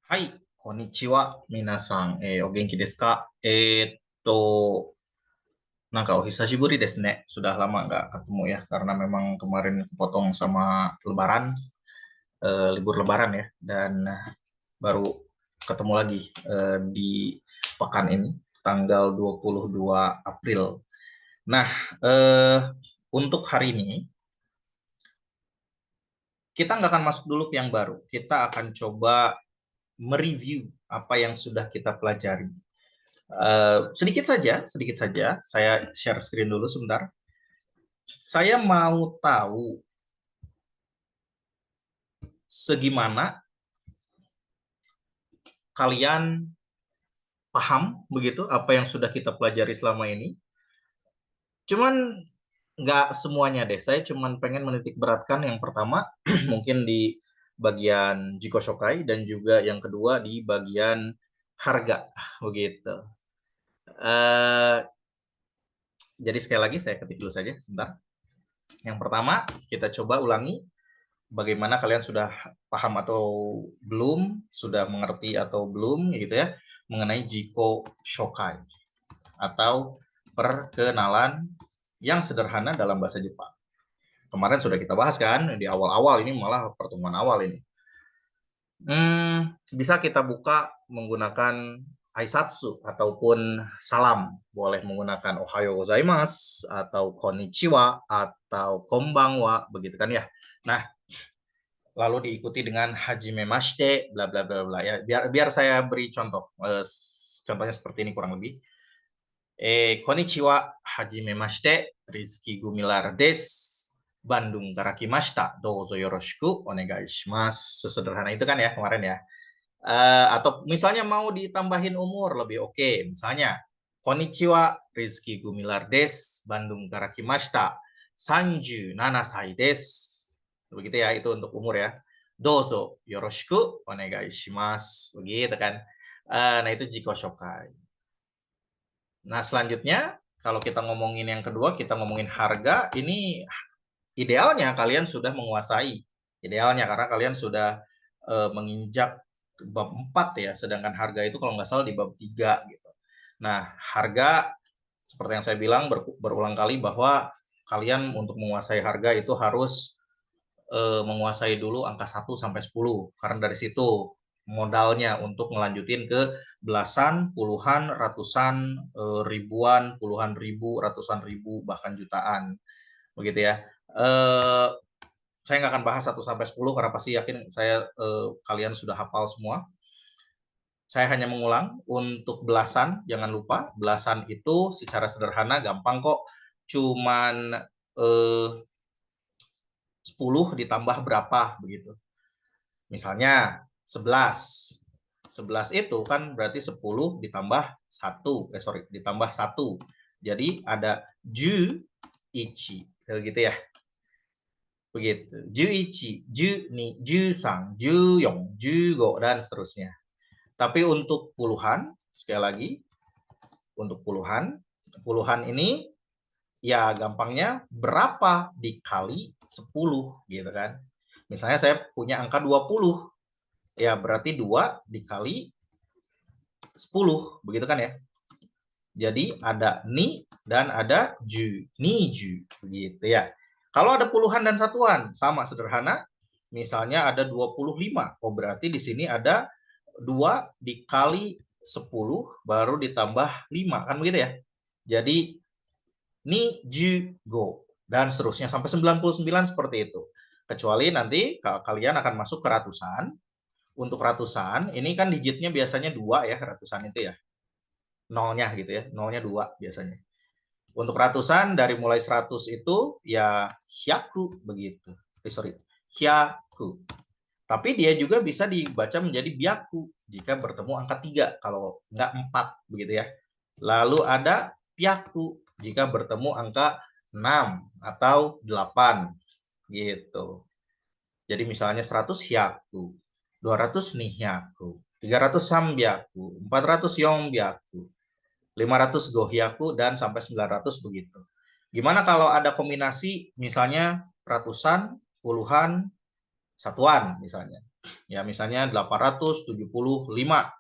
はい、こんにちは、皆さん、お元気ですか？お久しぶりですね. Sudah lama nggak ketemu ya, karena memang kemarin kepotong sama Lebaran, libur Lebaran ya, dan baru ketemu lagi di pekan ini, tanggal 22 April. Nah, eh, untuk hari ini, kita nggak akan masuk dulu ke yang baru. Kita akan coba mereview apa yang sudah kita pelajari. Sedikit saja. Saya share screen dulu sebentar. Saya mau tahu segimana kalian paham begitu apa yang sudah kita pelajari selama ini. Cuman nggak semuanya deh. Saya cuman pengen menitik beratkan yang pertama mungkin di bagian Jiko Shokai dan juga yang kedua di bagian harga begitu. Uh, jadi sekali lagi saya ketik dulu saja sebentar. Yang pertama kita coba ulangi bagaimana kalian sudah paham atau belum, sudah mengerti atau belum gitu ya, mengenai Jiko Shokai atau perkenalan yang sederhana dalam bahasa Jepang. Kemarin sudah kita bahas kan di awal-awal, ini malah pertemuan awal ini. Bisa kita buka menggunakan aisatsu ataupun salam. Boleh menggunakan ohayo gozaimasu atau konnichiwa atau konbanwa begitu kan ya. Nah, lalu diikuti dengan hajime mashite bla bla bla bla ya. Biar saya beri contoh. Contohnya seperti ini kurang lebih. Konnichiwa, hajime mashite, Rizky Gumilar des. Bandung karakimashita, dozo yoroshiku onegai shimasu. Sesederhana itu kan ya kemarin ya. Atau misalnya mau ditambahin umur lebih oke. Misalnya, Konnichiwa, Rizky Gumilar des. Bandung karakimashita, 37 sai des. Begitu ya, itu untuk umur ya. Dozo yoroshiku onegai shimasu. Begitu kan. Nah, itu Jiko Shokai. Nah, selanjutnya, kalau kita ngomongin yang kedua, kita ngomongin harga, ini idealnya kalian sudah menguasai. Idealnya karena kalian sudah menginjak bab 4 ya, sedangkan harga itu kalau nggak salah di bab 3 gitu. Nah, harga seperti yang saya bilang berulang kali bahwa kalian untuk menguasai harga itu harus menguasai dulu angka 1 sampai 10 karena dari situ modalnya untuk melanjutin ke belasan, puluhan, ratusan, ribuan, puluhan ribu, ratusan ribu, bahkan jutaan. Begitu ya. Saya nggak akan bahas 1 sampai 10 karena pasti yakin saya kalian sudah hafal semua. Saya hanya mengulang untuk belasan, jangan lupa belasan itu secara sederhana gampang kok. Cuman 10 ditambah berapa begitu. Misalnya 11. 11 itu kan berarti 10 ditambah 1. Ditambah 1. Jadi ada ju ichi. Gitu ya. Begitu. Ju ichi, ju ni, ju sang, ju yong, ju go, dan seterusnya. Tapi untuk puluhan, sekali lagi, untuk puluhan, puluhan ini ya gampangnya berapa dikali 10 gitu kan. Misalnya saya punya angka 20, ya berarti 2 dikali 10, begitu kan ya. Jadi ada ni dan ada ju, ni ju, begitu ya. Kalau ada puluhan dan satuan, sama sederhana. Misalnya ada 25, oh berarti di sini ada 2 dikali 10 baru ditambah 5, kan begitu ya. Jadi ni ju go dan seterusnya sampai 99 seperti itu. Kecuali nanti kalian akan masuk ke ratusan. Untuk ratusan, ini kan digitnya biasanya 2 ya, ratusan itu ya. Nolnya gitu ya, nolnya 2 biasanya. Untuk ratusan dari mulai 100 itu ya hyaku begitu. Sorry, hyaku. Tapi dia juga bisa dibaca menjadi byaku jika bertemu angka 3, kalau enggak 4 begitu ya. Lalu ada pyaku jika bertemu angka 6 atau 8 gitu. Jadi misalnya 100 hyaku, 200 nihyaku, 300 sambyaku, 400 yongbyaku, 500 gohyaku, dan sampai 900 begitu. Gimana kalau ada kombinasi misalnya ratusan, puluhan, satuan misalnya. Ya, misalnya 875.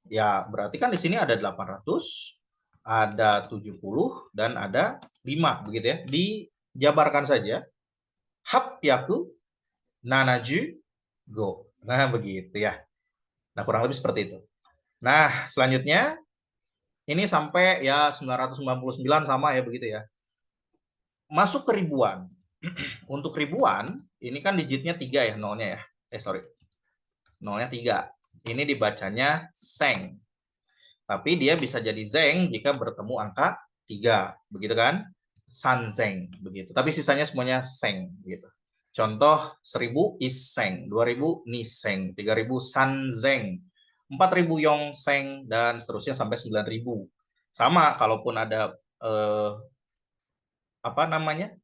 Ya, berarti kan di sini ada 800, ada 70, dan ada 5, begitu ya. Dijabarkan saja. Hapyaku nanaju go. Nah, begitu ya. Nah, kurang lebih seperti itu. Nah, selanjutnya, ini sampai ya 999 sama ya, begitu ya. Masuk ke ribuan. Untuk ribuan, ini kan digitnya 3 ya, nolnya ya. Sorry. Nolnya 3. Ini dibacanya seng. Tapi dia bisa jadi zeng jika bertemu angka 3, begitu kan? Sanzeng, begitu. Tapi sisanya semuanya seng, begitu. Contoh 1000 iseng, 2000 niseng, 3000 sanzeng, 4000 yongseng, dan seterusnya sampai 9000. Sama, kalaupun ada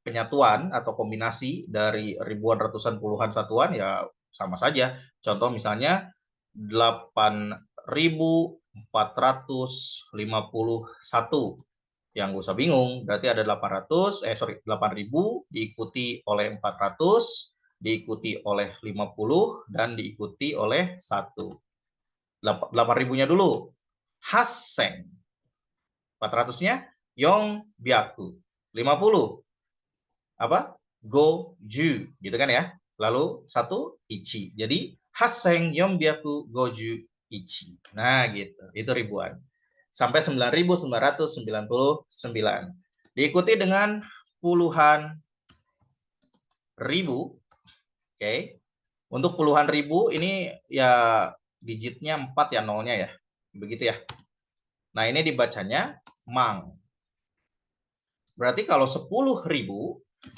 penyatuan atau kombinasi dari ribuan, ratusan, puluhan satuan, ya sama saja. Contoh misalnya 8.451. Yang gak usah bingung, berarti ada 8.000 diikuti oleh 400, diikuti oleh 50, dan diikuti oleh 1. 8.000-nya dulu. Haseng. 400-nya Yong Byaku. 50. Apa? Goju, gitu kan ya. Lalu 1 ichi. Jadi haseng Yonbyaku goju ichi. Nah, gitu. Itu ribuan. Sampai 9.999. Diikuti dengan puluhan ribu. Oke. Untuk puluhan ribu ini ya digitnya 4 ya, nolnya ya. Begitu ya. Nah, ini dibacanya mang. Berarti kalau 10.000,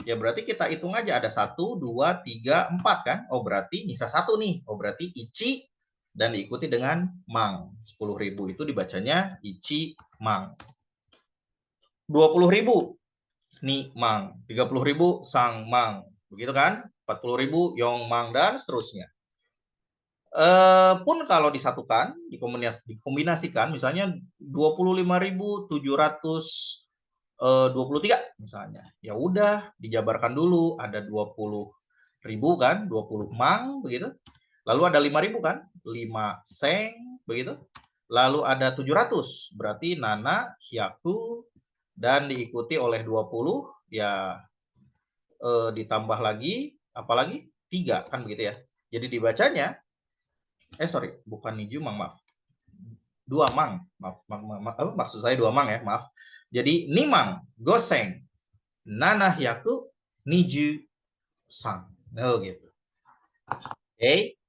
ya berarti kita hitung aja ada 1, 2, 3, 4 kan? Oh, berarti nyisa 1 nih. Oh, berarti ichi dan diikuti dengan mang. 10.000 itu dibacanya ichi mang. 20.000 ni mang. 30.000 sang mang. Begitu kan? 40.000 yong mang, dan seterusnya. Pun kalau disatukan, dikombinasikan, misalnya 25.723 misalnya. Ya udah, dijabarkan dulu, ada 20.000 kan, 20 mang begitu. Lalu ada 5.000 kan, 5 seng begitu. Lalu ada 700, berarti nana hyaku, dan diikuti oleh 20, ya ditambah lagi apalagi 3 kan begitu ya. Jadi dibacanya sorry, bukan niju mang, maaf. 2 mang, maaf, maksud saya 2 mang ya, maaf. Jadi nimang, goseng, nanahyaku, niju, sang. Oh gitu. Oke.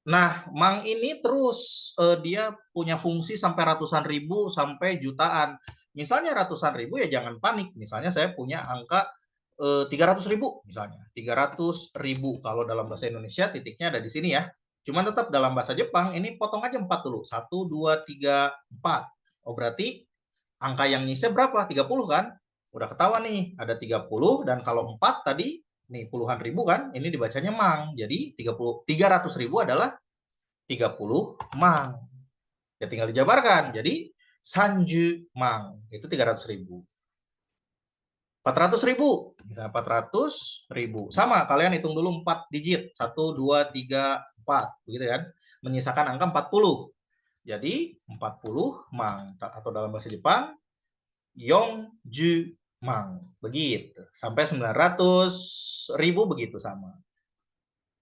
Nah, mang ini terus dia punya fungsi sampai ratusan ribu sampai jutaan. Misalnya ratusan ribu ya jangan panik. Misalnya saya punya angka 300.000 misalnya. 300.000 kalau dalam bahasa Indonesia titiknya ada di sini ya. Cuman tetap dalam bahasa Jepang ini potong aja 4 dulu. 1, 2, 3, 4. Oh, berarti angka yang nyisa berapa? 30 kan? Udah ketahuan nih, ada 30, dan kalau 4 tadi, nih puluhan ribu kan, ini dibacanya mang. Jadi 300.000 adalah 30 mang. Ya tinggal dijabarkan. Jadi sanju mang, itu 300.000. 400.000, misalnya 400.000. Sama, kalian hitung dulu 4 digit. 1, 2, 3, 4. Begitu kan? Menyisakan angka 40. Jadi 40 mang. Atau dalam bahasa Jepang, Yongju mang. Begitu. Sampai 900.000 begitu sama.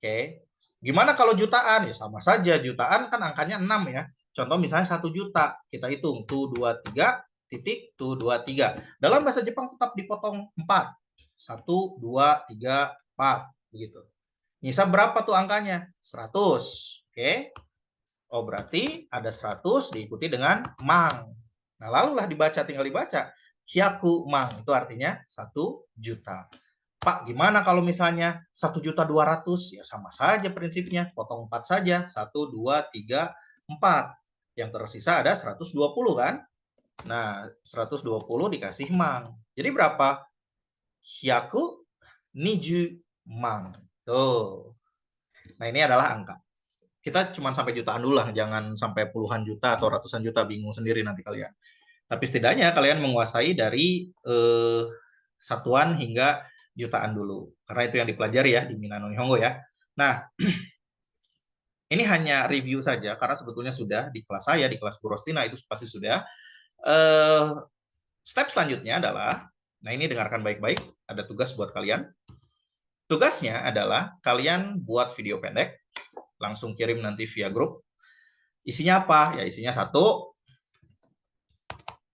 Oke. Gimana kalau jutaan? Ya sama saja. Jutaan kan angkanya 6 ya. Contoh misalnya 1 juta. Kita hitung. Tuh 2, 3, titik, tuh 2, 3. Dalam bahasa Jepang tetap dipotong 4. 1, 2, 3, 4. Begitu. Nyisa berapa tuh angkanya? 100. Oke. Oh, berarti ada 100 diikuti dengan mang. Nah, lalulah dibaca, tinggal dibaca. Hyaku mang, itu artinya 1 juta. Pak, gimana kalau misalnya 1.200.000? Ya sama saja prinsipnya, potong 4 saja. 1, 2, 3, 4. Yang tersisa ada 120 kan? Nah, 120 dikasih mang. Jadi berapa? Hyaku niju mang. Tuh. Nah, ini adalah angka. Kita cuma sampai jutaan dulu lah, jangan sampai puluhan juta atau ratusan juta, bingung sendiri nanti kalian. Tapi setidaknya kalian menguasai dari satuan hingga jutaan dulu, karena itu yang dipelajari ya di Minano Nihongo ya. Nah, Ini hanya review saja, karena sebetulnya sudah di kelas saya, di kelas Bu Rostina itu pasti sudah. Step selanjutnya adalah, nah ini dengarkan baik-baik, ada tugas buat kalian. Tugasnya adalah kalian buat video pendek, langsung kirim nanti via grup. Isinya apa? Ya isinya satu,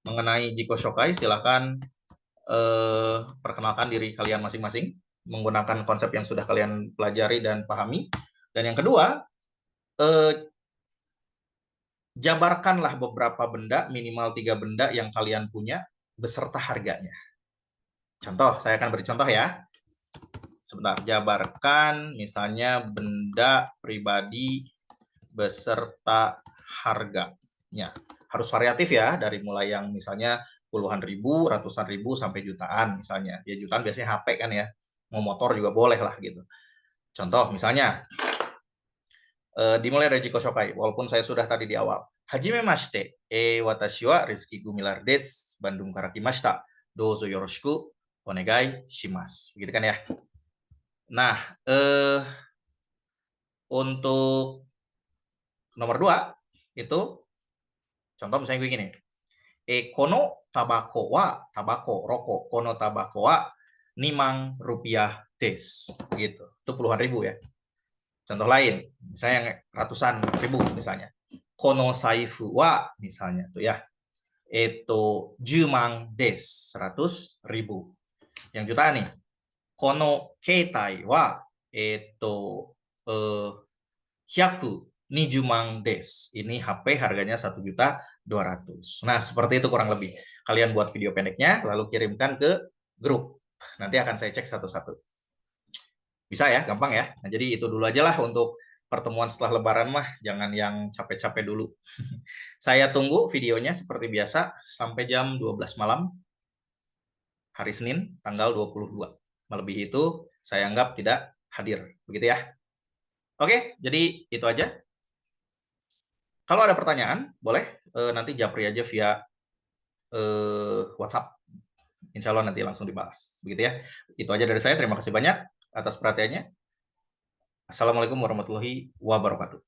mengenai Jiko Shokai, silahkan perkenalkan diri kalian masing-masing, menggunakan konsep yang sudah kalian pelajari dan pahami. Dan yang kedua, jabarkanlah beberapa benda, minimal 3 benda yang kalian punya, beserta harganya. Contoh, saya akan beri contoh ya. Sebentar, jabarkan misalnya benda pribadi beserta harganya. Harus variatif ya, dari mulai yang misalnya puluhan ribu, ratusan ribu, sampai jutaan misalnya. Ya jutaan biasanya HP kan ya, mau motor juga boleh lah gitu. Contoh misalnya, dimulai dari Jiko Shokai, walaupun saya sudah tadi di awal. Hajime mashite, watashi wa Rizky Gumilar desu, Bandungから来ました。どうぞよろしくお願いします. Begitu kan ya. Nah, untuk nomor 2 itu contoh misalnya begini. Kono tabako wa tabako rokok, kono tabako wa 5 rupiah des. Gitu. Itu puluhan ribu ya. Contoh lain, misalnya yang ratusan ribu misalnya. Kono saifu wa misalnya tuh ya. Itu 10 des, 100 ribu. Yang jutaan nih. Kono keitai wa 120 des. Ini HP harganya 1.200.000. Nah, seperti itu kurang lebih. Kalian buat video pendeknya, lalu kirimkan ke grup. Nanti akan saya cek satu-satu. Bisa ya, gampang ya. Nah, jadi itu dulu aja lah untuk pertemuan setelah Lebaran mah. Jangan yang capek-capek dulu. Saya tunggu videonya seperti biasa sampai jam 12 malam. Hari Senin, tanggal 22. Melebihi itu, saya anggap tidak hadir. Begitu ya. Oke, jadi itu aja. Kalau ada pertanyaan, boleh nanti japri aja via WhatsApp. Insya Allah nanti langsung dibalas. Begitu ya. Itu aja dari saya. Terima kasih banyak atas perhatiannya. Assalamualaikum warahmatullahi wabarakatuh.